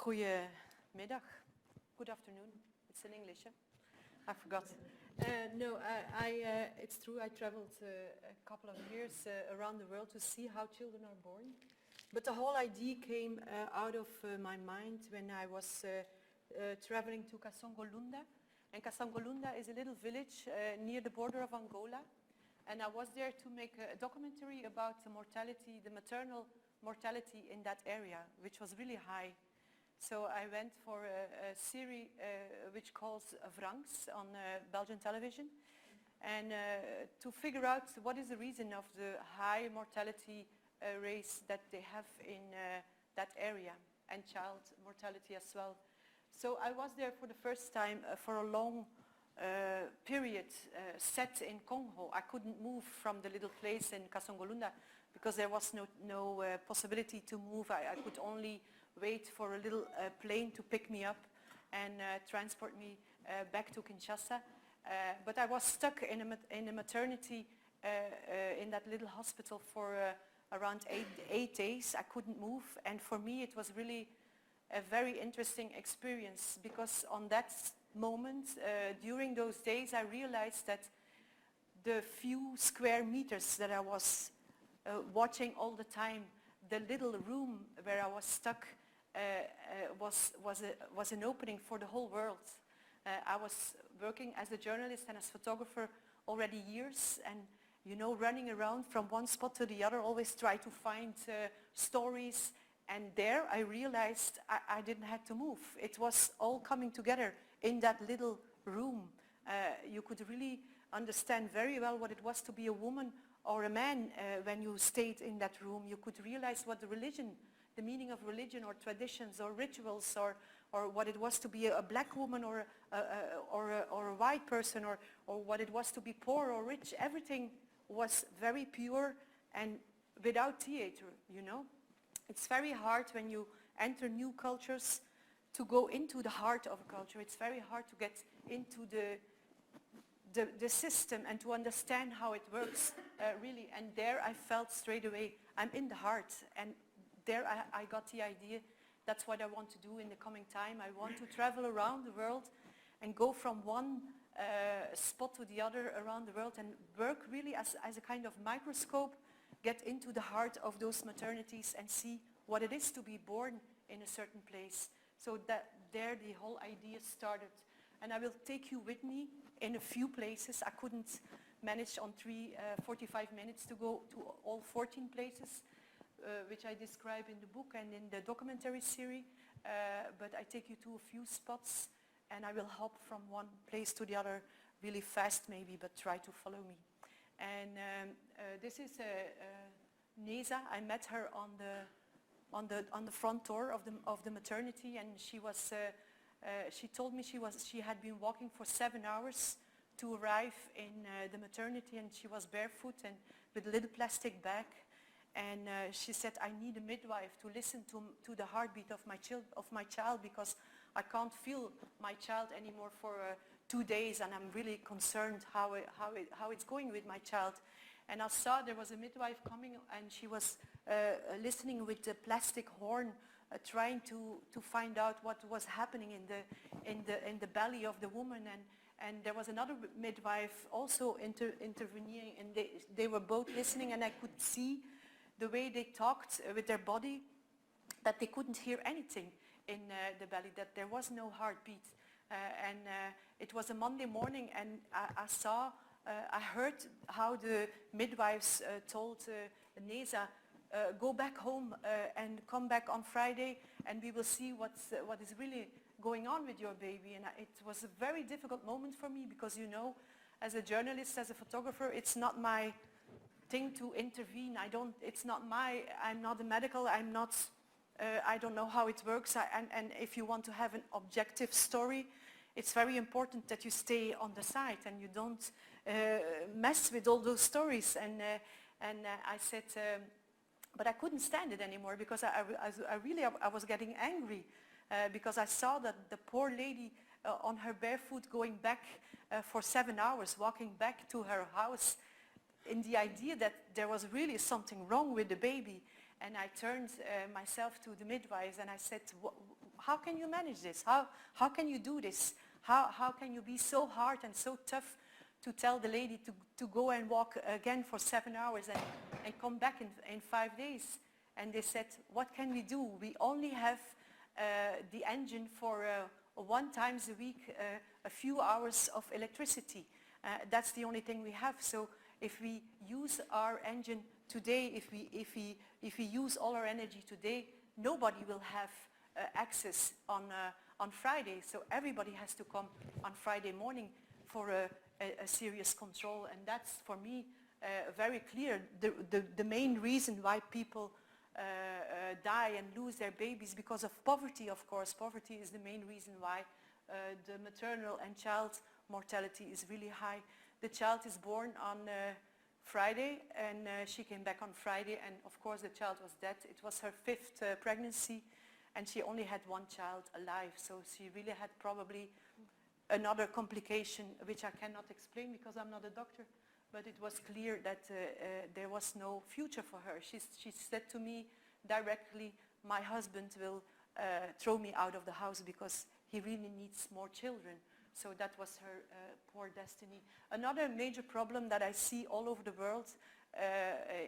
Goedemiddag. Good afternoon. It's in English, eh? I forgot. No, it's true. I traveled a couple of years around the world to see how children are born. But the whole idea came out of my mind when I was traveling to Kasongolunda. And Kasongolunda is a little village near the border of Angola. And I was there to make a documentary about the mortality, the maternal mortality in that area, which was really high. So I went for a series which calls Vrangs on Belgian television, and to figure out what is the reason of the high mortality rates that they have in that area, and child mortality as well. So I was there for the first time for a long period set in Congo. I couldn't move from the little place in Kasongolunda because there was no possibility to move. I could only wait for a little plane to pick me up and transport me back to Kinshasa. But I was stuck in a maternity in that little hospital for around eight days. I couldn't move, and for me it was really a very interesting experience, because on that moment, during those days, I realized that the few square meters that I was watching all the time, the little room where I was stuck, was an opening for the whole world. I was working as a journalist and as photographer already years, and you know, running around from one spot to the other, always try to find stories. And there I realized I didn't have to move. It was all coming together in that little room. You could really understand very well what it was to be a woman or a man when you stayed in that room. You could realize what the meaning of religion or traditions or rituals, or what it was to be a black woman or a white person, or what it was to be poor or rich. Everything was very pure and without theater, you know. It's very hard when you enter new cultures to go into the heart of a culture. It's very hard to get into the system and to understand how it works, really. And there I felt straight away, I'm in the heart. And there I got the idea, that's what I want to do in the coming time. I want to travel around the world and go from one spot to the other around the world and work really as a kind of microscope, get into the heart of those maternities and see what it is to be born in a certain place. So that there the whole idea started. And I will take you with me in a few places. I couldn't manage on 45 minutes to go to all 14 places, which I describe in the book and in the documentary series. But I take you to a few spots, and I will hop from one place to the other really fast maybe, but try to follow me. And this is Neza. I met her on the front door of the maternity, and she told me she had been walking for 7 hours to arrive in the maternity, and she was barefoot and with a little plastic bag. And she said, I need a midwife to listen to the heartbeat of my child, because I can't feel my child anymore for 2 days, and I'm really concerned how it's going with my child. And I saw there was a midwife coming, and she was listening with the plastic horn, trying to find out what was happening in the belly of the woman. And there was another midwife also intervening, and they were both listening, and I could see the way they talked with their body, that they couldn't hear anything in the belly, that there was no heartbeat. And it was a Monday morning, and I heard how the midwives told Neza, go back home and come back on Friday, and we will see what is really going on with your baby. And it was a very difficult moment for me, because, you know, as a journalist, as a photographer, it's not my thing to intervene. I'm not a medical, I don't know how it works. And if you want to have an objective story, it's very important that you stay on the side and you don't mess with all those stories. And I said, but I couldn't stand it anymore, because I was getting angry, because I saw that the poor lady on her barefoot going back for 7 hours, walking back to her house, in the idea that there was really something wrong with the baby. And I turned myself to the midwives and I said, how can you manage this? How can you do this? How can you be so hard and so tough to tell the lady to go and walk again for 7 hours and come back in 5 days? And they said, what can we do? We only have the engine for 1 time a week, a few hours of electricity. That's the only thing we have. So if we use our engine today, if we use all our energy today, nobody will have access on Friday. So everybody has to come on Friday morning for a serious control. And that's, for me, very clear. The main reason why people die and lose their babies because of poverty, of course. Poverty is the main reason why the maternal and child mortality is really high. The child is born on Friday, and she came back on Friday, and of course the child was dead. It was her 5th pregnancy, and she only had 1 child alive. So she really had probably another complication, which I cannot explain because I'm not a doctor. But it was clear that there was no future for her. She said to me directly, my husband will throw me out of the house because he really needs more children. So that was her poor destiny. Another major problem that I see all over the world,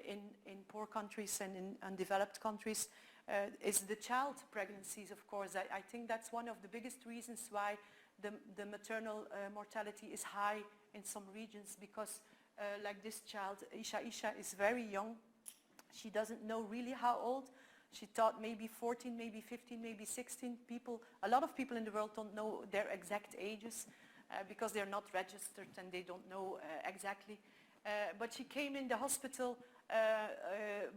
in poor countries and in undeveloped countries, is the child pregnancies, of course. I think that's one of the biggest reasons why the maternal mortality is high in some regions, because like this child, Isha is very young. She doesn't know really how old. She thought maybe 14, maybe 15, maybe 16 people. A lot of people in the world don't know their exact ages because they're not registered and they don't know exactly. But she came in the hospital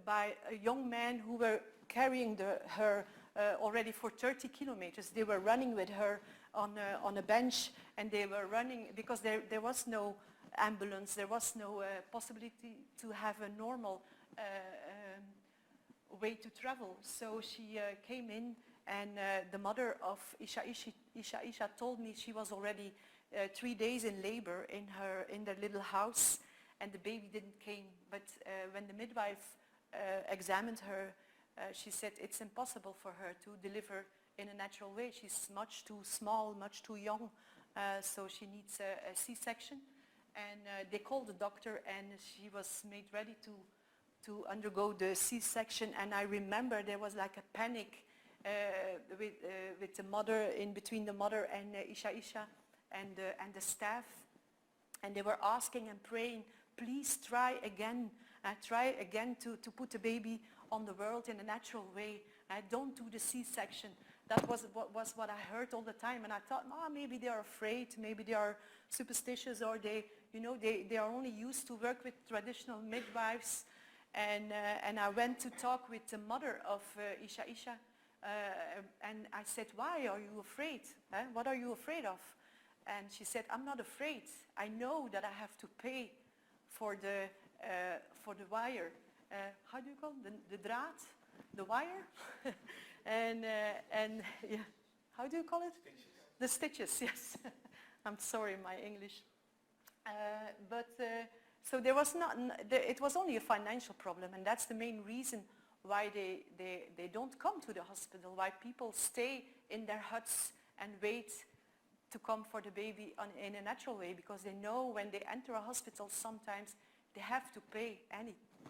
by a young man who were carrying her already for 30 kilometers. They were running with her on a bench, and they were running because there was no ambulance, there was no possibility to have a normal way to travel. So she came in, and the mother of Isha told me she was already 3 days in labor in their little house, and the baby didn't came. But when the midwife examined her, she said it's impossible for her to deliver in a natural way. She's much too small, much too young, so she needs a C-section. And they called the doctor, and she was made ready to undergo the C-section. And I remember there was like a panic with the mother, in between the mother and Isha and the staff. And they were asking and praying, please try again to put the baby on the world in a natural way. Don't do the C-section. That was what I heard all the time, and I thought, maybe they are afraid, maybe they are superstitious, or they are only used to work with traditional midwives. And I went to talk with the mother of Isha, and I said, why are you afraid? What are you afraid of? And she said, I'm not afraid. I know that I have to pay for the wire. How do you call it? The draad? The wire? and yeah, how do you call it? Stitches. The stitches, yes. I'm sorry, my English. So there was it was only a financial problem, and that's the main reason why they don't come to the hospital, why people stay in their huts and wait to come for the baby in a natural way, because they know when they enter a hospital sometimes they have to pay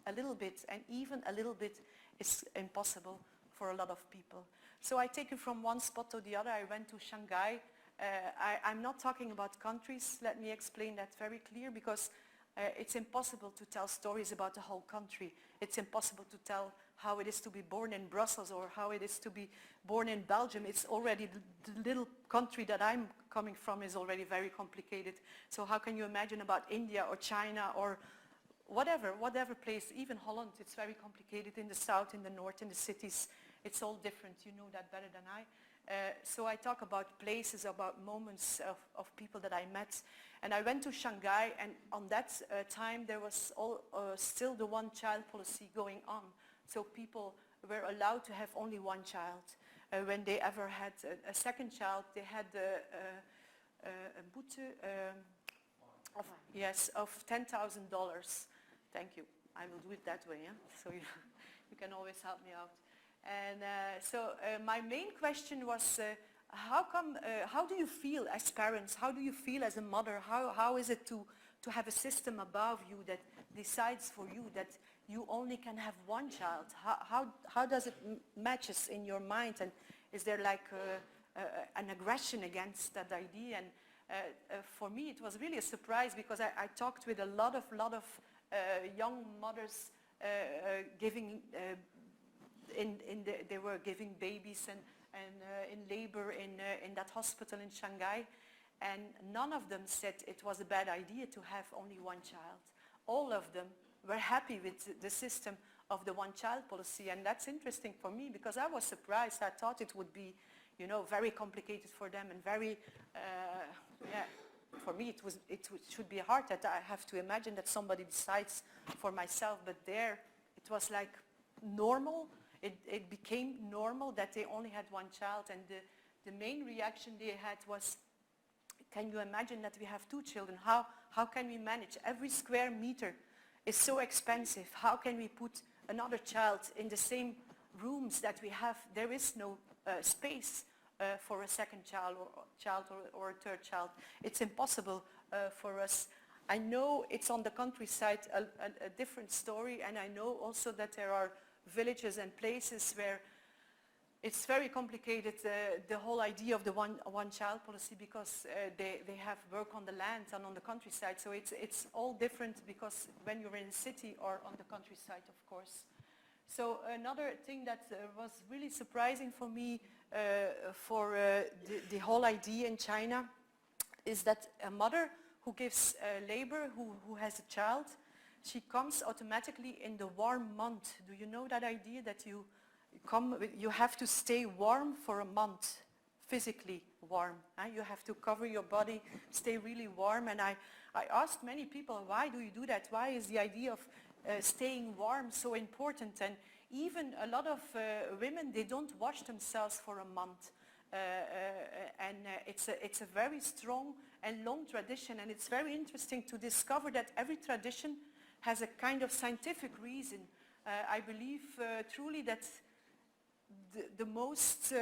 a little bit, and even a little bit is impossible for a lot of people. So I take you from one spot to the other. I went to Shanghai. I'm not talking about countries. Let me explain that very clear, because it's impossible to tell stories about the whole country. It's impossible to tell how it is to be born in Brussels or how it is to be born in Belgium. It's already, the little country that I'm coming from is already very complicated. So how can you imagine about India or China or whatever place, even Holland? It's very complicated in the south, in the north, in the cities. It's all different. You know that better than I. So I talk about places, about moments of people that I met. And I went to Shanghai, and on that time there was still the one-child policy going on. So people were allowed to have only one child. When they ever had a second child, they had a boete of $10,000. Thank you. I will do it that way, yeah? So you can always help me out. And my main question was, how do you feel as parents? How do you feel as a mother? How is it to have a system above you that decides for you that you only can have one child? How does it matches in your mind? And is there like an aggression against that idea? And for me, it was really a surprise because I talked with a lot of young mothers giving they were giving babies and in labor in that hospital in Shanghai, and none of them said it was a bad idea to have only one child. All of them were happy with the system of the one-child policy, and that's interesting for me because I was surprised. I thought it would be, you know, very complicated for them and very, for me it should be hard that I have to imagine that somebody decides for myself, but there it was like normal. It became normal that they only had one child, and the main reaction they had was, can you imagine that we have two children? How can we manage? Every square meter is so expensive. How can we put another child in the same rooms that we have? There is no space for a second child or a third child. It's impossible for us. I know it's on the countryside a different story, and I know also that there are villages and places where it's very complicated, the whole idea of the one-child policy, because they have work on the land and on the countryside. So it's all different because when you're in a city or on the countryside, of course. So another thing that was really surprising for me for the whole idea in China is that a mother who gives labor, who has a child, she comes automatically in the warm month. Do you know that idea that you have to stay warm for a month, physically warm. You have to cover your body, stay really warm. And I asked many people, why do you do that? Why is the idea of staying warm so important? And even a lot of women, they don't wash themselves for a month. It's a very strong and long tradition, and it's very interesting to discover that every tradition has a kind of scientific reason. I believe truly that the most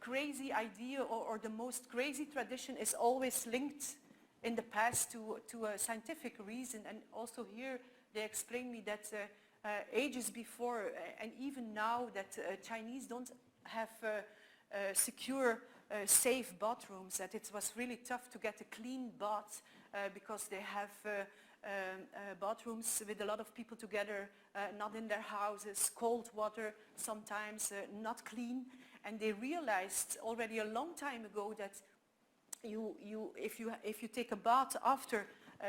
crazy idea or the most crazy tradition is always linked in the past to a scientific reason. And also here they explain me that ages before and even now that Chinese don't have secure, safe bathrooms, that it was really tough to get a clean bath because they have bathrooms with a lot of people together, not in their houses, cold water sometimes, not clean. And they realized already a long time ago that if you take a bath after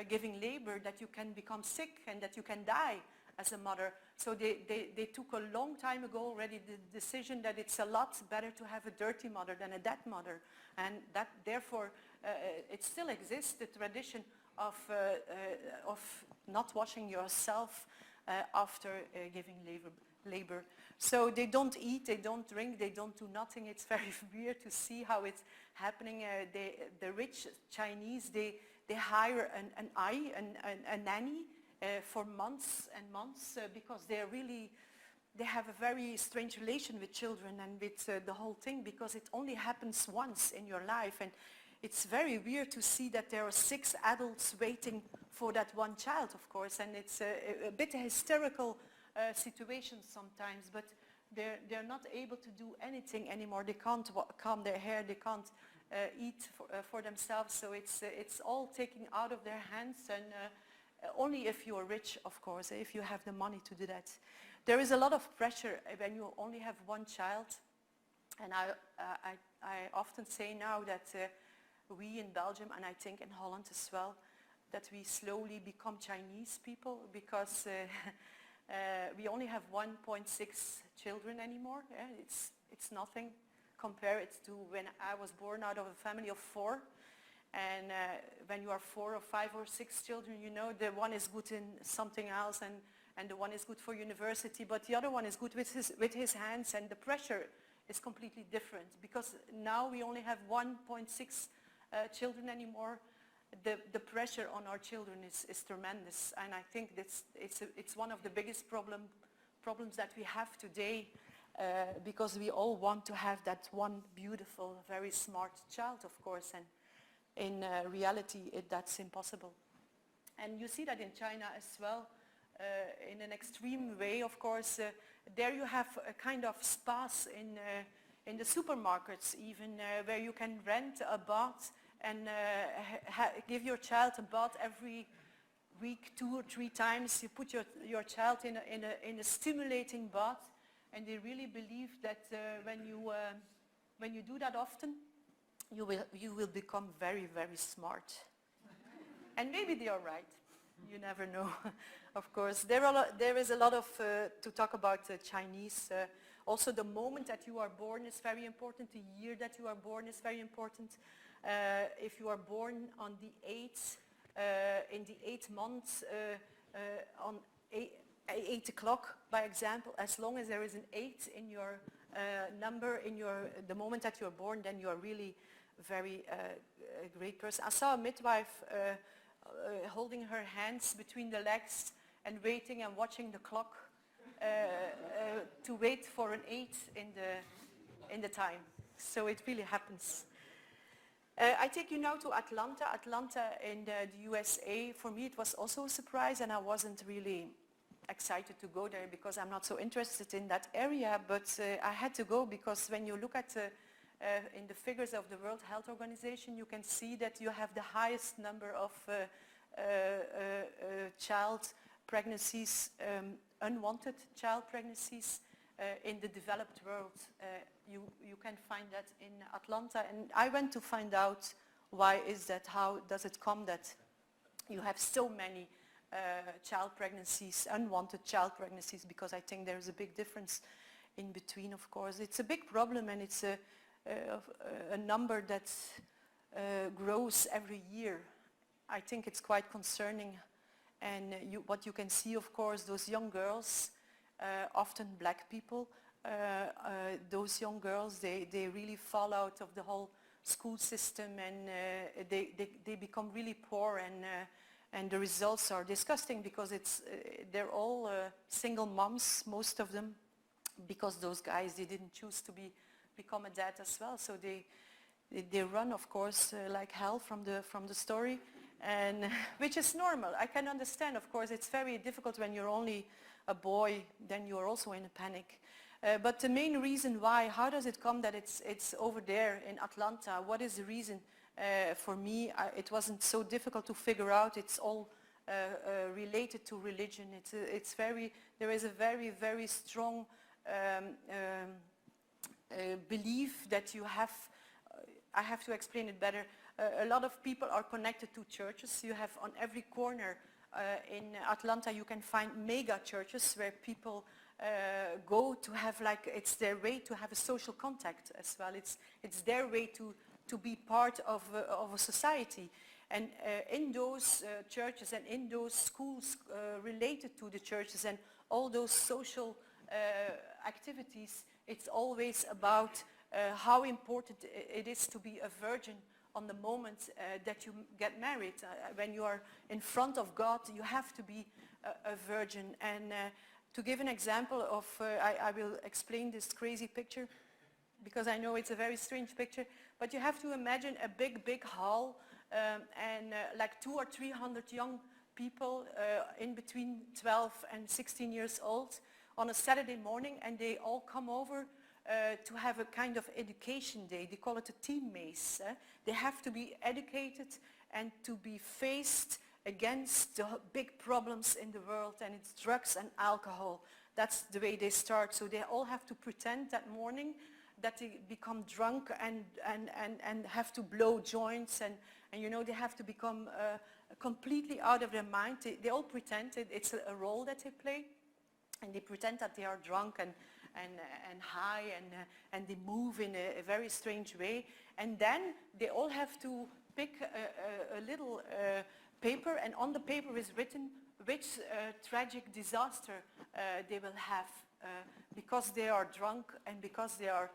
giving labor, that you can become sick and that you can die as a mother. So they took a long time ago already the decision that it's a lot better to have a dirty mother than a dead mother. And that therefore it still exists, the tradition of not washing yourself after giving labor. So they don't eat, they don't drink, they don't do nothing. It's very weird to see how it's happening. The rich Chinese, they hire a nanny for months and months because they have a very strange relation with children and with the whole thing, because it only happens once in your life. And it's very weird to see that there are 6 adults waiting for that one child, of course, and it's a bit hysterical situation sometimes, but they're not able to do anything anymore. They can't comb their hair, they can't eat for themselves, so it's all taken out of their hands, and only if you are rich, of course, if you have the money to do that. There is a lot of pressure when you only have one child, and I often say now that we in Belgium, and I think in Holland as well, that we slowly become Chinese people, because we only have 1.6 children anymore. It's nothing. Compare it to when I was born out of a family of 4. And when you are 4 or 5 or 6 children, you know, the one is good in something else, and the one is good for university, but the other one is good with his hands, and the pressure is completely different, because now we only have 1.6 children anymore. The pressure on our children is tremendous, and I think it's one of the biggest problems that we have today. because we all want to have that one beautiful, very smart child, of course, and in reality that's impossible. And you see that in China as well, in an extreme way, of course. There you have a kind of spas in the supermarkets even, where you can rent a bath and give your child a bath every week, 2 or 3 times. You put your child in a stimulating bath, and they really believe that when you do that often, you will become very, very smart. And maybe they are right. You never know. Of course, there is a lot of to talk about Chinese. Also, the moment that you are born is very important. The year that you are born is very important. If you are born on the 8th, in the 8th month, on 8 o'clock, by example, as long as there is an 8 in your number, in the moment that you are born, then you are really very a great person. I saw a midwife holding her hands between the legs and waiting and watching the clock to wait for an 8 in the time. So it really happens. I take you now to Atlanta. Atlanta in the USA. For me it was also a surprise, and I wasn't really excited to go there because I'm not so interested in that area, but I had to go because when you look at in the figures of the World Health Organization, you can see that you have the highest number of child pregnancies, unwanted child pregnancies in the developed world. You can find that in Atlanta, and I went to find out why is that, how does it come that you have so many child pregnancies, unwanted child pregnancies, because I think there's a big difference in between, of course. It's a big problem, and it's a number that grows every year. I think it's quite concerning, and what you can see, of course, those young girls, often black people, those young girls, they really fall out of the whole school system, and they become really poor, and the results are disgusting because they're all single moms, most of them, because those guys, they didn't choose to become a dad as well, so they run, of course, like hell from the story, and which is normal. I can understand, of course. It's very difficult when you're only a boy, then you're also in a panic. But the main reason why, how does it come that it's over there in Atlanta? What is the reason? For me, it wasn't so difficult to figure out. It's all related to religion. There is a very, very strong belief that you have. I have to explain it better. A lot of people are connected to churches. You have on every corner in Atlanta, you can find mega churches where people go to have, like, it's their way to have a social contact as well. It's their way to be part of a society. And in those churches and in those schools related to the churches and all those social activities, it's always about how important it is to be a virgin on the moment that you get married. When you are in front of God, you have to be a virgin. And to give an example of, I will explain this crazy picture, because I know it's a very strange picture, but you have to imagine a big, big hall and like 200 or 300 young people in between 12 and 16 years old on a Saturday morning, and they all come over to have a kind of education day. They call it a team mace. They have to be educated and to be faced against the big problems in the world, and it's drugs and alcohol. That's the way they start. So they all have to pretend that morning that they become drunk and have to blow joints, and you know, they have to become completely out of their mind. They all pretend it's a role that they play, and they pretend that they are drunk and high, and they move in a very strange way, and then they all have to pick a little paper, and on the paper is written which tragic disaster they will have because they are drunk and because they are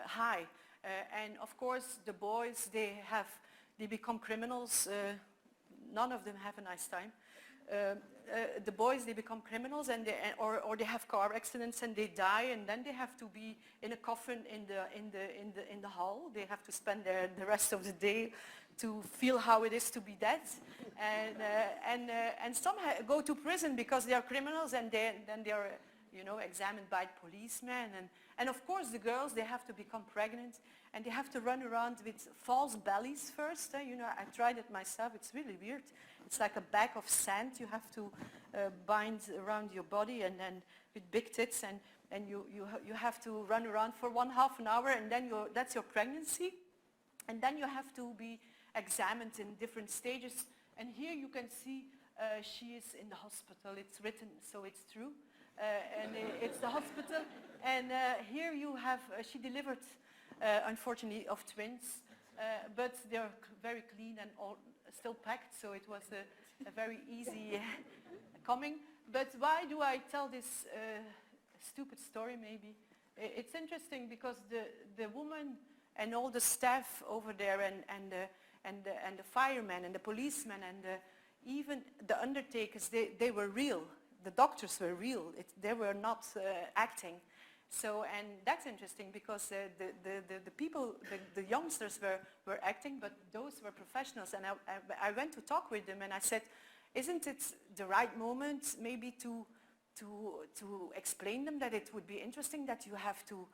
high. And of course the boys, they become criminals. None of them have a nice time. the boys, they become criminals, and or they have car accidents and they die, and then they have to be in a coffin in the hall. They have to spend the rest of the day to feel how it is to be dead, and some go to prison because they are criminals, and then they are, you know, examined by policemen, and of course the girls, they have to become pregnant, and they have to run around with false bellies first. You know, I tried it myself. It's really weird. It's like a bag of sand you have to bind around your body, and then with big tits, and you have to run around for half an hour, and then that's your pregnancy, and then you have to be examined in different stages. And here you can see she is in the hospital. It's written, so it's true, and it's the hospital. And here you have she delivered, unfortunately, of twins, but they're very clean and all still packed, so it was a very easy coming. But why do I tell this stupid story? Maybe it's interesting because the woman and all the staff over there, and the firemen and the policemen, and even the undertakers, they were real. The doctors were real. They were not acting. So, and that's interesting because the people, the youngsters were acting, but those were professionals. And I went to talk with them, and I said, isn't it the right moment maybe to explain them that it would be interesting that you have to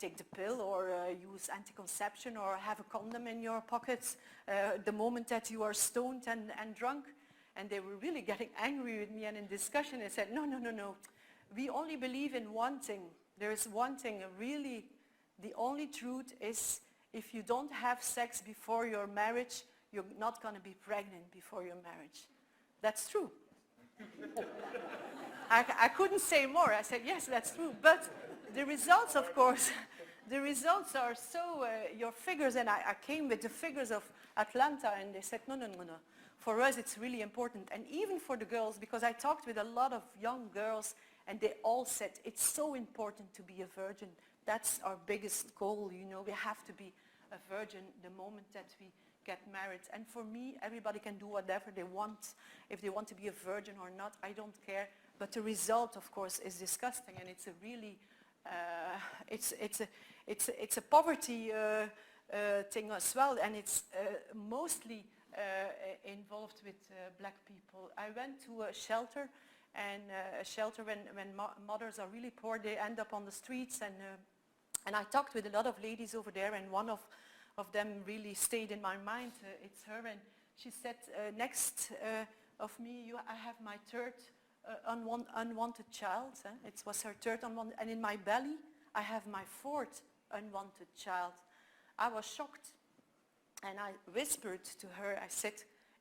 take the pill or use anticonception or have a condom in your pockets the moment that you are stoned and drunk? And they were really getting angry with me, and in discussion I said, no. We only believe in one thing. There is one thing, really, the only truth is if you don't have sex before your marriage, you're not going to be pregnant before your marriage. That's true. I couldn't say more. I said, yes, that's true. But the results, of course, the results are so, your figures, and I came with the figures of Atlanta, and they said, no. For us, it's really important. And even for the girls, because I talked with a lot of young girls, and they all said, it's so important to be a virgin. That's our biggest goal, you know. We have to be a virgin the moment that we get married. And for me, everybody can do whatever they want. If they want to be a virgin or not, I don't care. But the result, of course, is disgusting, and it's a really, it's a poverty thing as well, and it's mostly involved with black people. I went to a shelter, and a shelter when mothers are really poor, they end up on the streets, and I talked with a lot of ladies over there, and one of them really stayed in my mind. It's her, and she said, next of me, I have my third unwanted child. It was her third unwanted, and in my belly, I have my fourth unwanted child. I was shocked, and I whispered to her, I said,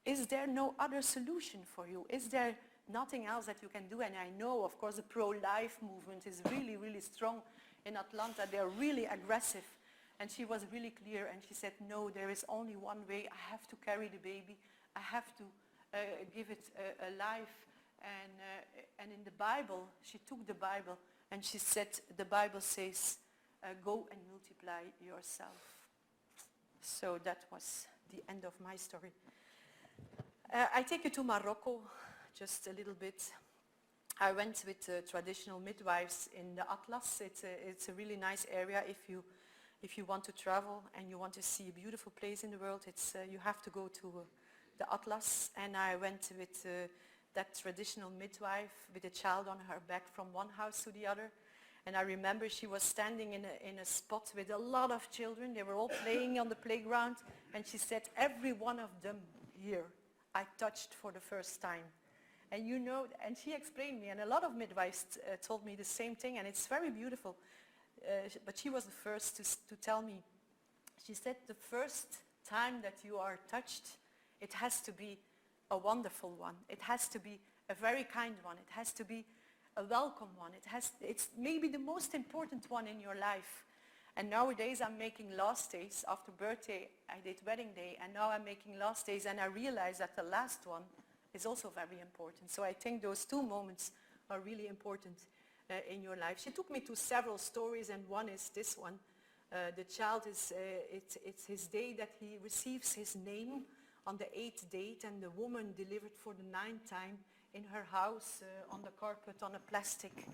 is there no other solution for you? Is there nothing else that you can do? And I know, of course, the pro-life movement is really, really strong in Atlanta. They're really aggressive. And she was really clear, and she said, no, there is only one way. I have to carry the baby. I have to give it a life. And in the Bible, she took the Bible, and she said, the Bible says, go and multiply yourself. So that was the end of my story. I take you to Morocco, just a little bit. I went with traditional midwives in the Atlas. It's a really nice area if you want to travel and you want to see a beautiful place in the world. You have to go to the Atlas, and I went with that traditional midwife with a child on her back from one house to the other. And I remember she was standing in a spot with a lot of children. They were all playing on the playground, and she said, every one of them here I touched for the first time. And you know, and she explained me, and a lot of midwives told me the same thing, and it's very beautiful. But she was the first to tell me. She said, the first time that you are touched, it has to be a wonderful one. It has to be a very kind one. It has to be a welcome one. It's maybe the most important one in your life. And nowadays I'm making last days. After birthday, I did wedding day, and now I'm making last days, and I realize that the last one is also very important. So I think those two moments are really important in your life. She took me to several stories, and one is this one. The child it's his day that he receives his name on the 8th date, and the woman delivered for the 9th time in her house on the carpet on a plastic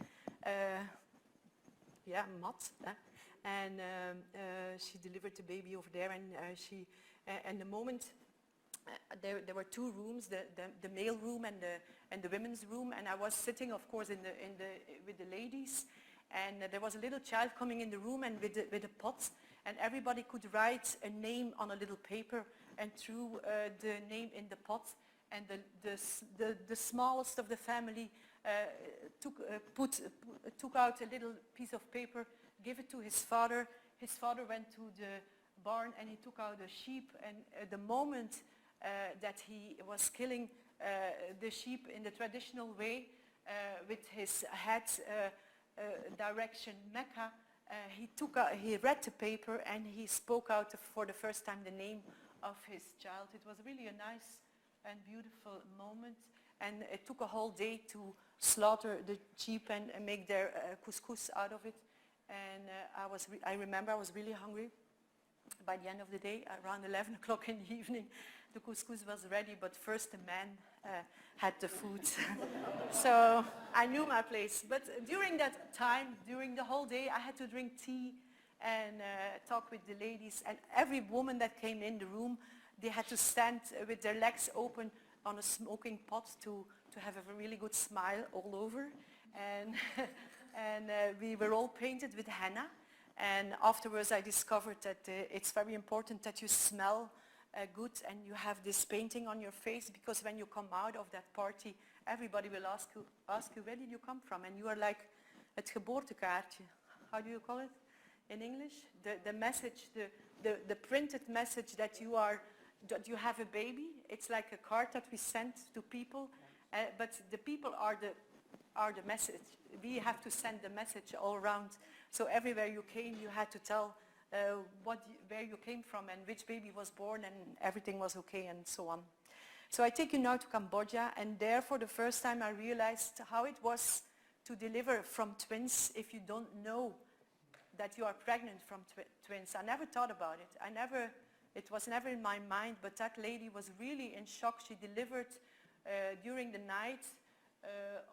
mat. And she delivered the baby over there, and the moment there were two rooms, the male room and the women's room, and I was sitting, of course, with the ladies, and there was a little child coming in the room and with a pot, and everybody could write a name on a little paper and threw the name in the pot, and the smallest of the family took out a little piece of paper, gave it to his father. His father went to the barn and he took out a sheep, and the moment that he was killing the sheep in the traditional way with his head direction Mecca, he read the paper and he spoke out for the first time the name of his child. It was really a nice and beautiful moment, and it took a whole day to slaughter the sheep and make their couscous out of it. And I remember I was really hungry. By the end of the day, around 11 o'clock in the evening, the couscous was ready, but first the man had the food. So I knew my place. But during that time, during the whole day, I had to drink tea and talk with the ladies. And every woman that came in the room, they had to stand with their legs open on a smoking pot to have a really good smile all over. And, we were all painted with henna. And afterwards I discovered that it's very important that you smell good and you have this painting on your face, because when you come out of that party, everybody will ask you where did you come from? And you are like het geboortekaartje. How do you call it in English? The message, the printed message that you have a baby. It's like a card that we send to people, but the people are the message. We have to send the message all around. So everywhere you came, you had to tell where you came from and which baby was born, and everything was okay and so on. So I take you now to Cambodia, and there for the first time I realized how it was to deliver from twins if you don't know that you are pregnant from twins. I never thought about it. It was never in my mind, but that lady was really in shock. She delivered during the night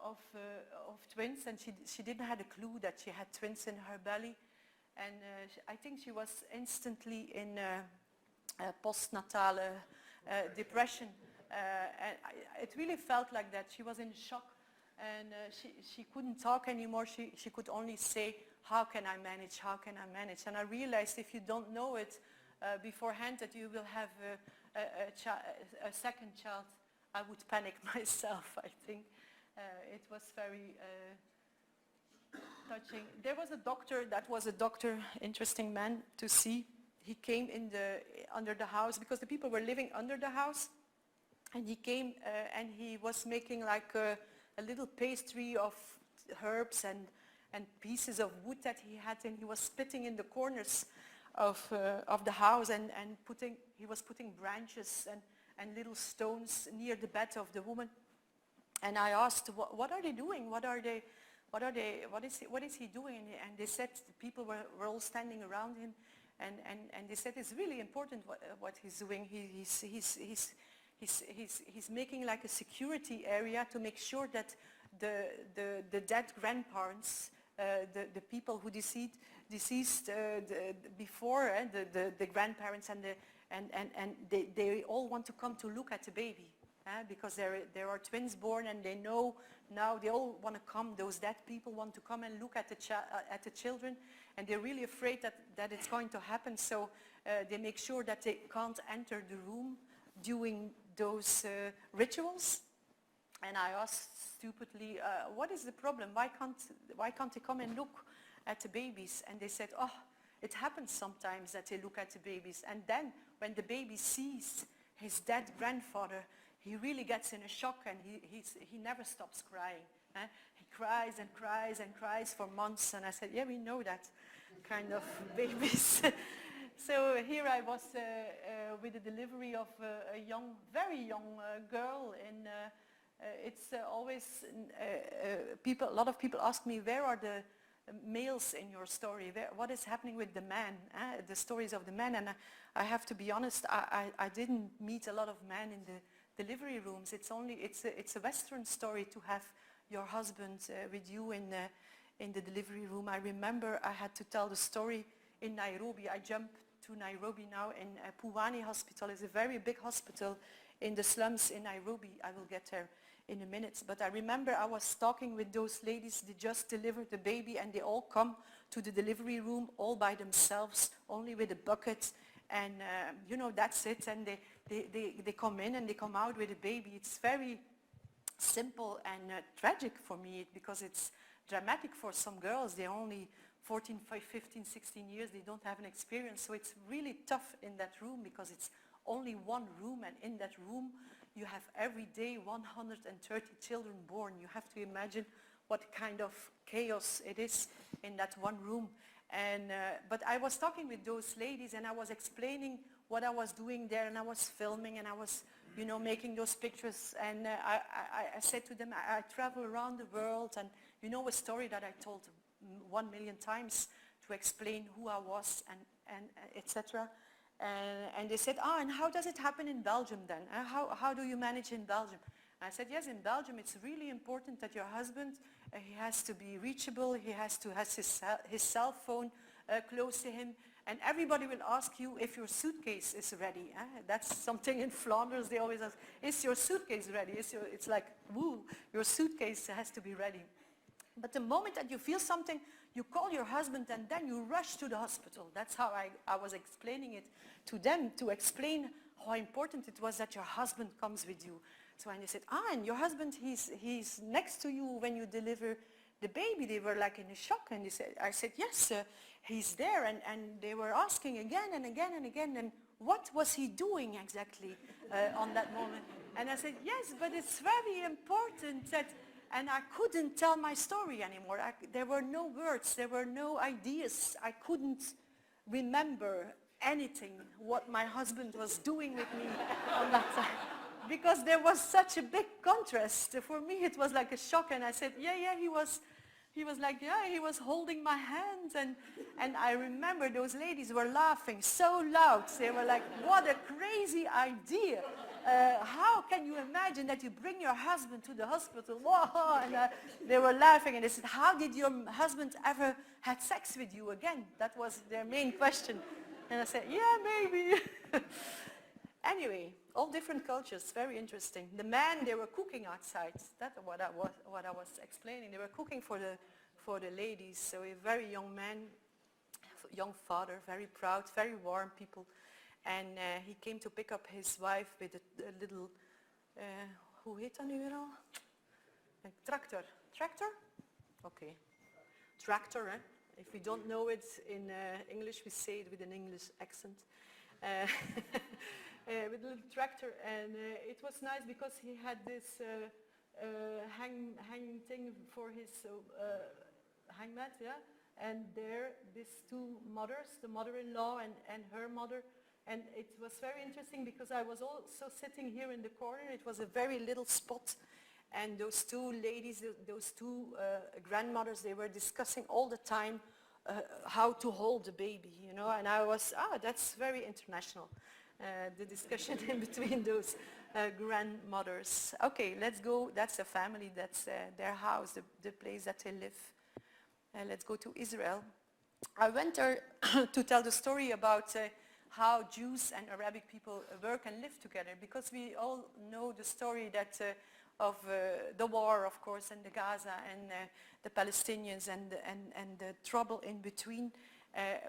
of twins, and she didn't have a clue that she had twins in her belly, and I think she was instantly in postnatal depression, and it really felt like that. She was in shock, and she couldn't talk anymore. She could only say, how can I manage, how can I manage? And I realized if you don't know it beforehand that you will have a second child, I would panic myself, I think. It was very touching. There was a doctor, interesting man to see. He came under the house because the people were living under the house, and he came and he was making like a little pastry of herbs and pieces of wood that he had, and he was spitting in the corners of the house, and he was putting branches and little stones near the bed of the woman. And I asked, what are they doing? What is he doing? And they said the people were all standing around him, and they said it's really important what he's doing. He's making like a security area to make sure that the dead grandparents, the people who deceased before, the grandparents and they all want to come to look at the baby. Because there are twins born, and they know now they all want to come, those dead people want to come and look at the children, and they're really afraid that it's going to happen, so they make sure that they can't enter the room doing those rituals. And I asked stupidly, what is the problem? Why can't they come and look at the babies? And they said, oh, it happens sometimes that they look at the babies, and then when the baby sees his dead grandfather, he really gets in a shock, and he never stops crying. He cries and cries and cries for months, and I said, yeah, we know that kind of babies. So here I was with the delivery of a very young girl, and it's always, a lot of people ask me, where are the males in your story? What is happening with the man? The stories of the men, and I have to be honest, I didn't meet a lot of men in delivery rooms. It's a Western story to have your husband with you in the delivery room. I remember I had to tell the story in Nairobi. I jumped to Nairobi now, in Pumwani Hospital. It's a very big hospital in the slums in Nairobi. I will get there in a minute. But I remember I was talking with those ladies. They just delivered the baby and they all come to the delivery room all by themselves, only with a bucket. And that's it. And they come in and they come out with a baby. It's very simple and tragic for me, because it's dramatic for some girls. They're only 14, 15, 16 years. They don't have an experience. So it's really tough in that room, because it's only one room, and in that room you have every day 130 children born. You have to imagine what kind of chaos it is in that one room. And but I was talking with those ladies and I was explaining what I was doing there, and I was filming and I was making those pictures, and I said to them, I travel around the world, and a story that I told 1 million times to explain who I was and etc. And they said, and how does it happen in Belgium then? How do you manage in Belgium? I said, yes, in Belgium it's really important that your husband, he has to be reachable, he has to have his cell phone close to him, and everybody will ask you if your suitcase is ready. That's something in Flanders, they always ask, is your suitcase ready? It's like, woo, your suitcase has to be ready. But the moment that you feel something, you call your husband and then you rush to the hospital. That's how I was explaining it to them, to explain how important it was that your husband comes with you. So when they said, and your husband, he's next to you when you deliver the baby, they were like in a shock. And I said, yes, he's there. And they were asking again and again and again, and what was he doing exactly on that moment? And I said, yes, but it's very important that. And I couldn't tell my story anymore. There were no words, there were no ideas. I couldn't remember anything what my husband was doing with me on that time. Because there was such a big contrast. For me it was like a shock, and I said, yeah, he was like, he was holding my hand, and I remember those ladies were laughing so loud. They were like, what a crazy idea. How can you imagine that you bring your husband to the hospital? Whoa! And they were laughing, and they said, how did your husband ever had sex with you again? That was their main question. And I said, yeah, maybe. Anyway, all different cultures, very interesting. The men, they were cooking outside. That's what I was explaining. They were cooking for the ladies. So a very young man, young father, very proud, very warm people. And he came to pick up his wife with a little, hoe heet dat nu weer al? Een tractor. Tractor? Okay. Tractor, eh? If we don't know it in English, we say it with an English accent. With a little tractor, and it was nice because he had this hang thing for his hangmat, yeah? And there, these two mothers, the mother-in-law and her mother. And it was very interesting because I was also sitting here in the corner. It was a very little spot. And those two ladies, those two grandmothers, they were discussing all the time how to hold the baby, And I was, that's very international, the discussion in between those grandmothers. Okay, let's go. That's a family. That's their house, the place that they live. Let's go to Israel. I went there to tell the story about how Jews and Arabic people work and live together, because we all know the story that of the war, of course, and the Gaza and the Palestinians and the trouble in between.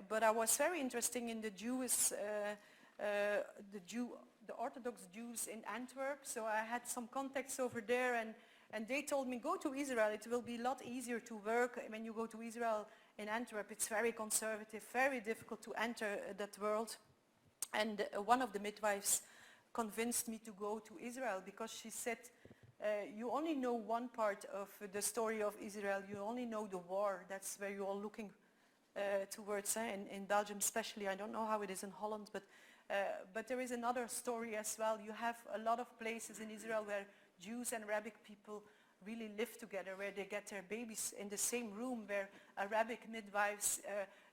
But I was very interested in the Jews, the Orthodox Jews in Antwerp. So I had some contacts over there, and they told me, go to Israel. It will be a lot easier to work when you go to Israel. In Antwerp, it's very conservative, very difficult to enter that world. And one of the midwives convinced me to go to Israel, because she said, you only know one part of the story of Israel. You only know the war. That's where you're all looking towards, in Belgium especially. I don't know how it is in Holland, but there is another story as well. You have a lot of places in Israel where Jews and Arabic people really live together, where they get their babies in the same room, where Arabic midwives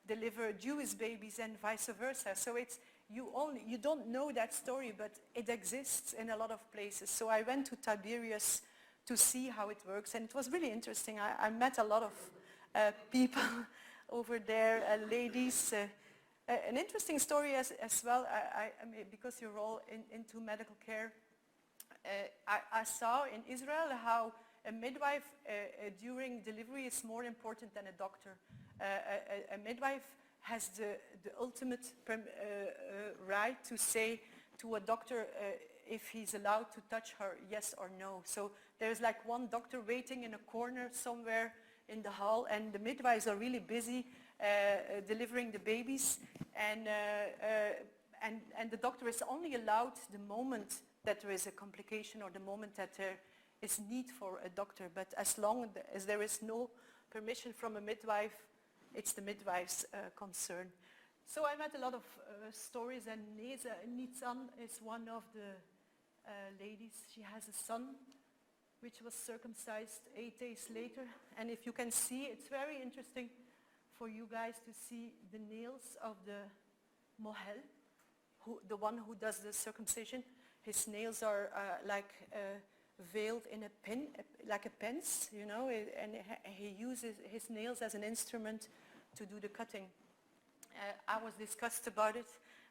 deliver Jewish babies and vice versa. So it's, you don't know that story, but it exists in a lot of places. So I went to Tiberias to see how it works, and it was really interesting. I met a lot of people over there, ladies. An interesting story as well, I mean, because you're all into medical care. I saw in Israel how a midwife during delivery is more important than a doctor. A midwife has the ultimate right to say to a doctor if he's allowed to touch her, yes or no. So there's like one doctor waiting in a corner somewhere in the hall, and the midwives are really busy delivering the babies, and the doctor is only allowed the moment that there is a complication or the moment that there is need for a doctor. But as long as there is no permission from a midwife, it's the midwife's concern. So I met a lot of stories, and Nitzan is one of the ladies. She has a son which was circumcised 8 days later, and if you can see, it's very interesting for you guys to see the nails of the mohel, the one who does the circumcision. His nails are like veiled in a pin, like a pence, you know, and he uses his nails as an instrument to do the cutting. I was discussed about it.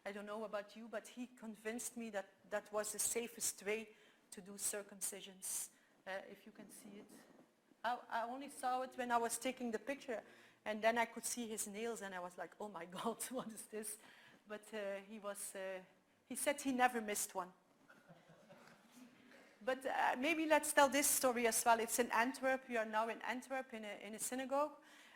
I don't know about you, but he convinced me that that was the safest way to do circumcisions, if you can see it. I only saw it when I was taking the picture, and then I could see his nails, and I was like, oh my God, what is this? But he said he never missed one. But maybe let's tell this story as well. It's in Antwerp. We are now in Antwerp in a synagogue.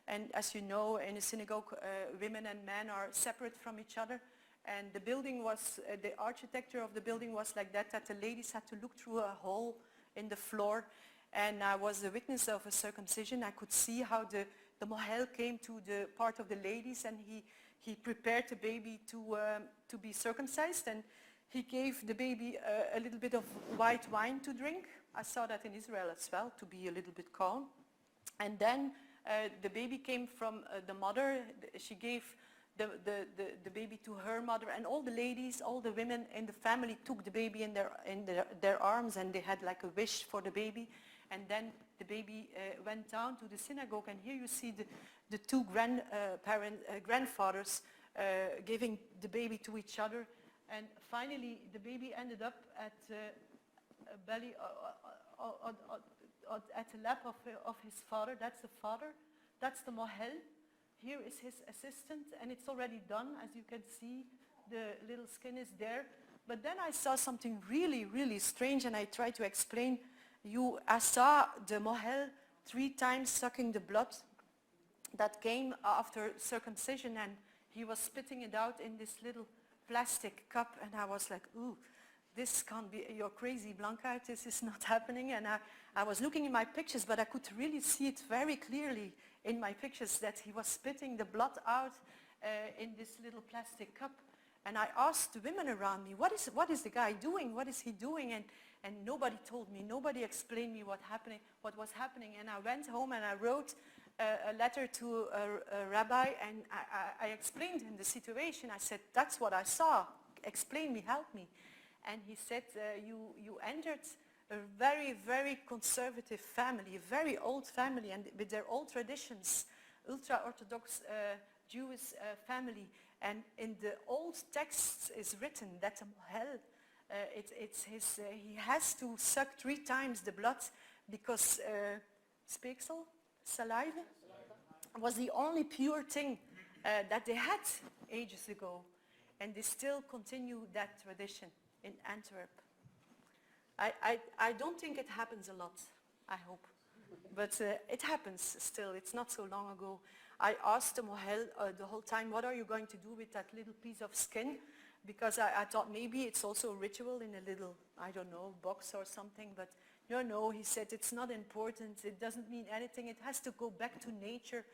And as you know, in a synagogue, women and men are separate from each other. And the building was, the architecture of the building was like that the ladies had to look through a hole in the floor. And I was a witness of a circumcision. I could see how the mohel came to the part of the ladies, and he prepared the baby to be circumcised. And he gave the baby a little bit of white wine to drink. I saw that in Israel as well, to be a little bit calm. And then the baby came from the mother. She gave the baby to her mother, and all the ladies, all the women in the family took the baby in their arms, and they had like a wish for the baby. And then the baby went down to the synagogue, and here you see the two grandfathers giving the baby to each other. And finally, the baby ended up at belly, at the lap of his father. That's the father. That's the mohel. Here is his assistant, and it's already done. As you can see, the little skin is there. But then I saw something really, really strange, and I tried to explain. I saw the mohel 3 times sucking the blood that came after circumcision, and he was spitting it out in this little plastic cup, and I was like, ooh, this can't be, you're crazy, Blancquaert, this is not happening. And I was looking in my pictures, but I could really see it very clearly in my pictures that he was spitting the blood out in this little plastic cup. And I asked the women around me, what is the guy doing? What is he doing? And nobody told me, nobody explained me what was happening. And I went home and I wrote a letter to a rabbi, and I explained him the situation. I said, that's what I saw. Explain me, help me. And he said, you entered a very, very conservative family, a very old family, and with their old traditions, ultra-Orthodox Jewish family. And in the old texts is written that mohel, he has to suck 3 times the blood because speeksel, saliva, was the only pure thing that they had ages ago. And they still continue that tradition in Antwerp. I don't think it happens a lot, I hope. But it happens still. It's not so long ago. I asked the mohel the whole time, what are you going to do with that little piece of skin? Because I thought maybe it's also a ritual in a little, I don't know, box or something. But no, he said, it's not important. It doesn't mean anything. It has to go back to nature.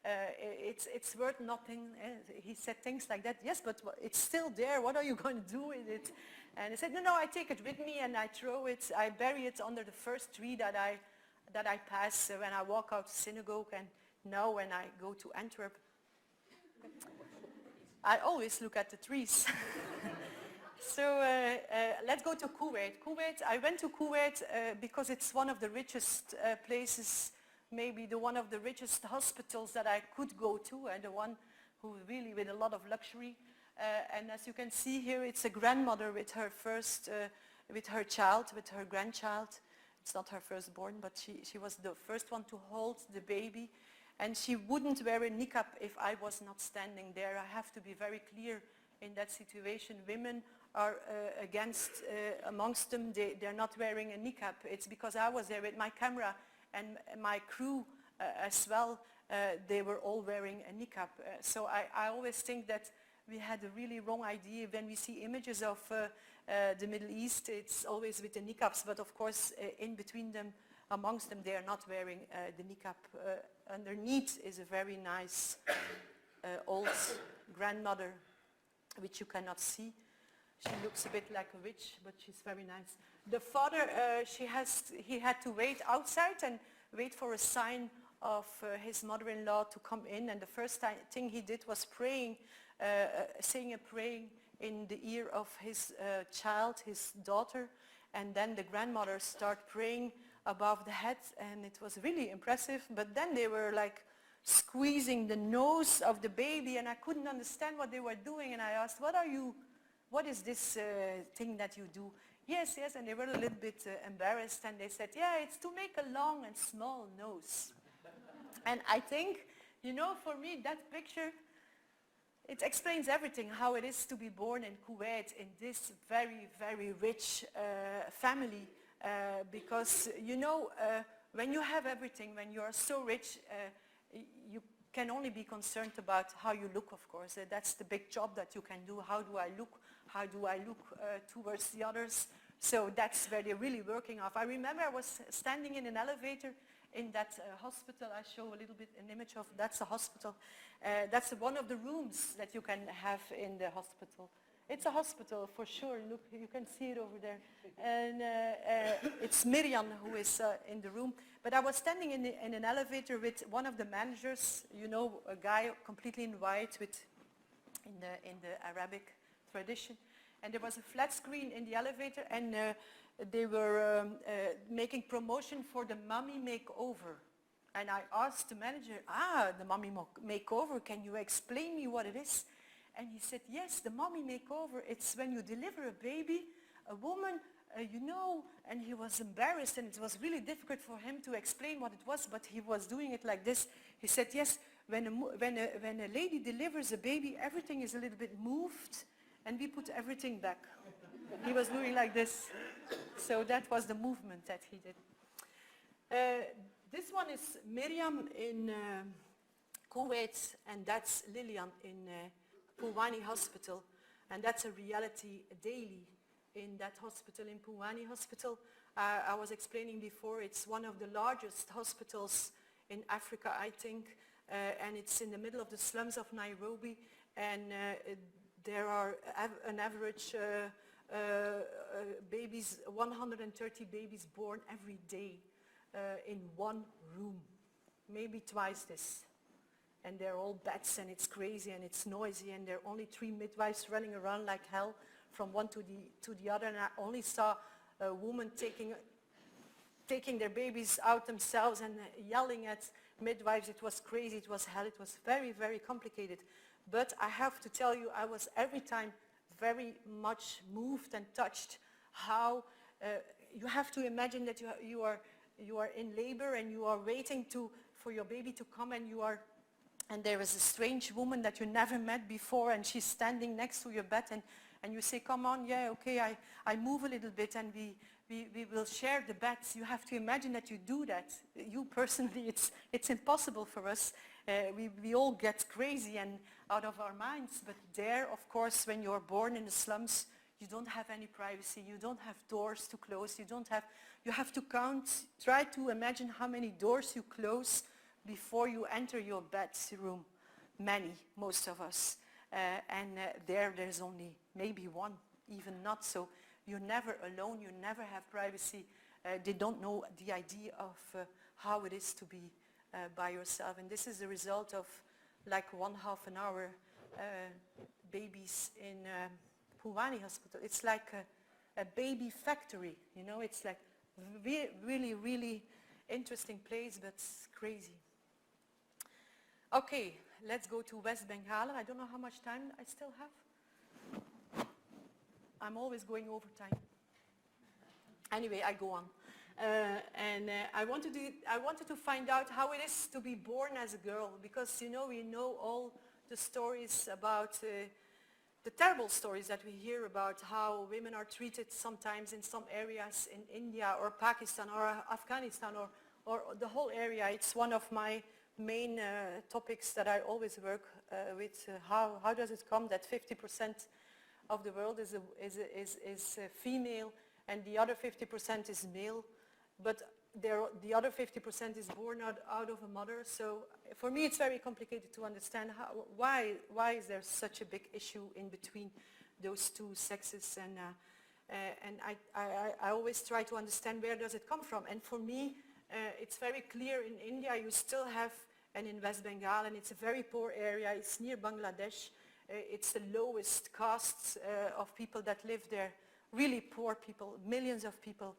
It's worth nothing. He said things like that. Yes, but it's still there. What are you going to do with it? And he said, no, I take it with me and I throw it. I bury it under the first tree that I pass when I walk out the synagogue, and now when I go to Antwerp. I always look at the trees. So let's go to Kuwait. I went to Kuwait because it's one of the richest places, maybe one of the richest hospitals that I could go to, and the one who really with a lot of luxury. And as you can see here, it's a grandmother with her grandchild. It's not her firstborn, but she was the first one to hold the baby. And she wouldn't wear a niqab if I was not standing there. I have to be very clear in that situation. Women are amongst them, they're not wearing a niqab. It's because I was there with my camera and my crew as well. They were all wearing a niqab. So I always think that we had a really wrong idea. When we see images of the Middle East, it's always with the niqabs, but of course in between them, amongst them, they are not wearing the niqab. Underneath is a very nice old grandmother, which you cannot see. She looks a bit like a witch, but she's very nice. The father, he had to wait outside and wait for a sign of his mother-in-law to come in, and the first thing he did was praying, saying a prayer in the ear of his child, his daughter, and then the grandmother started praying above the head, and it was really impressive. But then they were like squeezing the nose of the baby, and I couldn't understand what they were doing, and I asked, what is this thing that you do? Yes, and they were a little bit embarrassed, and they said, yeah, it's to make a long and small nose. And I think, for me, that picture, it explains everything, how it is to be born in Kuwait, in this very, very rich family, because, when you have everything, when you are so rich, you can only be concerned about how you look, of course. That's the big job that you can do. How do I look? How do I look towards the others? So that's where they're really working off. I remember I was standing in an elevator in that hospital. I show a little bit an image of, that's a hospital. That's one of the rooms that you can have in the hospital. It's a hospital for sure. Look, you can see it over there. And it's Miriam who is in the room. But I was standing in an elevator with one of the managers, a guy completely in white in the Arabic tradition. And there was a flat screen in the elevator, and they were making promotion for the mummy makeover. And I asked the manager, the mummy makeover, can you explain me what it is? And he said, yes, the mummy makeover, it's when you deliver a baby, a woman, and he was embarrassed, and it was really difficult for him to explain what it was, but he was doing it like this. He said, yes, when a lady delivers a baby, everything is a little bit moved, and we put everything back. He was doing like this. So that was the movement that he did. This one is Miriam in Kuwait, and that's Lilian in Pulwani Hospital, and that's a reality daily in that hospital, in Pulwani Hospital. I was explaining before, it's one of the largest hospitals in Africa, I think, and it's in the middle of the slums of Nairobi, and there are an average babies, 130 babies born every day in one room, maybe twice this. And they're all beds, and it's crazy, and it's noisy, and there are only 3 midwives running around like hell from one to the other, and I only saw a woman taking their babies out themselves and yelling at midwives. It was crazy, it was hell, it was very, very complicated. But I have to tell you, I was every time very much moved and touched how you have to imagine that you are in labor, and you are waiting for your baby to come, and there is a strange woman that you never met before, and she's standing next to your bed, and you say, come on, yeah, okay, I move a little bit, and we will share the beds. You have to imagine that you do that. You personally, it's impossible for us. We all get crazy and out of our minds, but there, of course, when you're born in the slums, you don't have any privacy, you don't have doors to close, you have to count, try to imagine how many doors you close before you enter your bedroom. Most of us. There's only maybe one, even not. So you're never alone, you never have privacy. They don't know the idea of how it is to be by yourself. And this is the result of like 1/2 an hour babies in Phuwani hospital. It's like a baby factory, you know, it's like really, really interesting place, but crazy. Okay, let's go to West Bengal. I don't know how much time I still have. I'm always going over time. Anyway, I go on. I wanted to find out how it is to be born as a girl, because you know, we know all the stories about the terrible stories that we hear about how women are treated sometimes in some areas in India or Pakistan or Afghanistan or the whole area. It's one of my main topics that I always work with. How does it come that 50% of the world is female and the other 50% is male, but the other 50% is born out of a mother. So for me it's very complicated to understand why is there such a big issue in between those two sexes, and I always try to understand where does it come from. And for me it's very clear. In India you still have, and in West Bengal, and it's a very poor area, it's near Bangladesh, it's the lowest castes of people that live there, really poor people, millions of people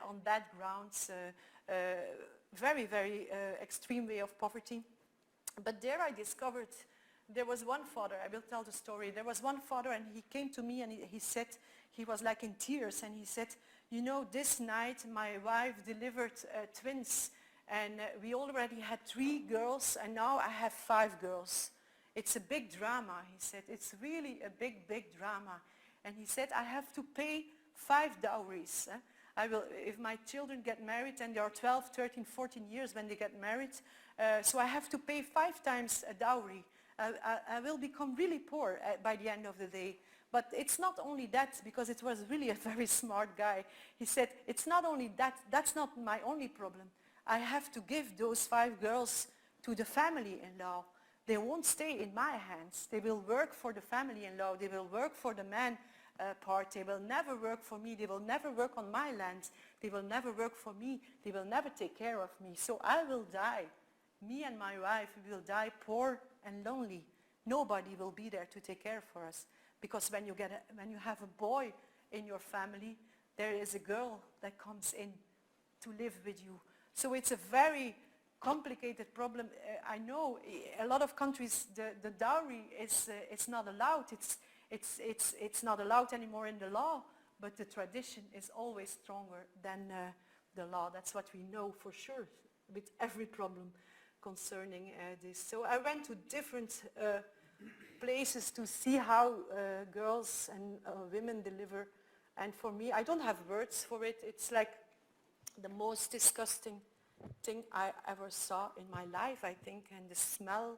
on bad grounds, very, very extreme way of poverty. But there I discovered, there was one father, I will tell the story, there was one father and he came to me and he said, he was like in tears, and he said, you know, this night my wife delivered twins, and we already had 3 girls and now I have 5 girls. It's a big drama, he said. It's really a big, big drama. And he said, I have to pay 5 dowries. I will, if my children get married, and they are 12, 13, 14 years when they get married, so I have to pay 5 times a dowry. I will become really poor by the end of the day. But it's not only that, because it was really a very smart guy. He said, it's not only that, that's not my only problem. I have to give those 5 girls to the family-in-law. They won't stay in my hands. They will work for the family-in-law. They will work for the man part. They will never work for me. They will never work on my land. They will never work for me. They will never take care of me. So I will die. Me and my wife will die poor and lonely. Nobody will be there to take care for us. Because when you have a boy in your family, there is a girl that comes in to live with you. So it's a very complicated problem. I know a lot of countries the dowry is not allowed. It's not allowed anymore in the law, but the tradition is always stronger than the law. That's what we know for sure with every problem concerning this. So I went to different places to see how girls and women deliver, and for me, I don't have words for it. It's like the most disgusting thing I ever saw in my life, I think, and the smell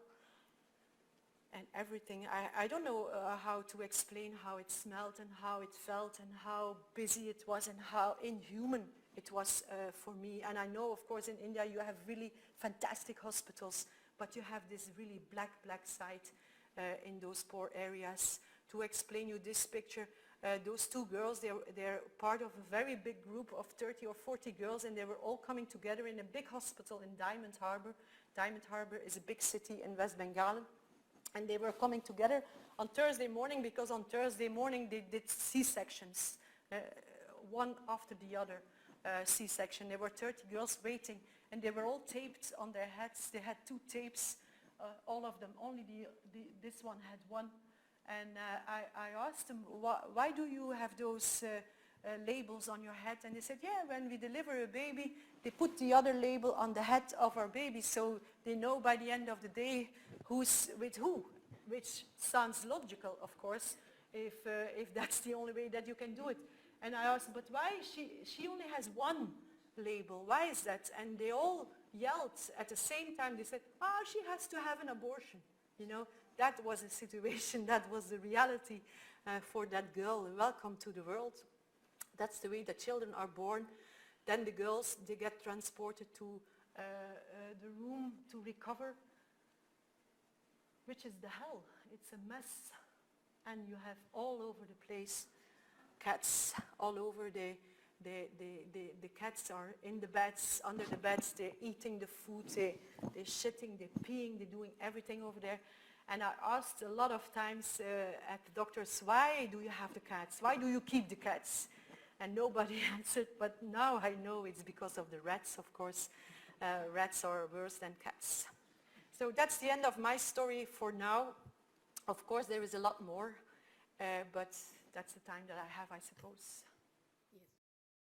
and everything. I don't know how to explain how it smelled and how it felt and how busy it was and how inhuman it was for me. And I know, of course, in India you have really fantastic hospitals, but you have this really black side in those poor areas. To explain you this picture, those 2 girls, they're part of a very big group of 30 or 40 girls, and they were all coming together in a big hospital in Diamond Harbour. Diamond Harbour is a big city in West Bengal. And they were coming together on Thursday morning, because on Thursday morning they did C-sections, one after the other C-section. There were 30 girls waiting, and they were all taped on their heads. They had 2 tapes, all of them. Only this one had 1. And I asked them, why do you have those labels on your head? And they said, yeah, when we deliver a baby, they put the other label on the head of our baby, so they know by the end of the day who's with who, which sounds logical, of course, if that's the only way that you can do it. And I asked, but why she only has 1 label? Why is that? And they all yelled at the same time. They said, she has to have an abortion, you know. That was a situation, that was the reality for that girl. Welcome to the world. That's the way that children are born. Then the girls, they get transported to the room to recover, which is the hell. It's a mess. And you have all over the place cats all over. They The cats are in the beds, under the beds, they're eating the food, they're shitting, they're peeing, they're doing everything over there. And I asked a lot of times at the doctors, why do you have the cats? Why do you keep the cats? And nobody answered, but now I know it's because of the rats, of course. Rats are worse than cats. So that's the end of my story for now. Of course, there is a lot more, but that's the time that I have, I suppose.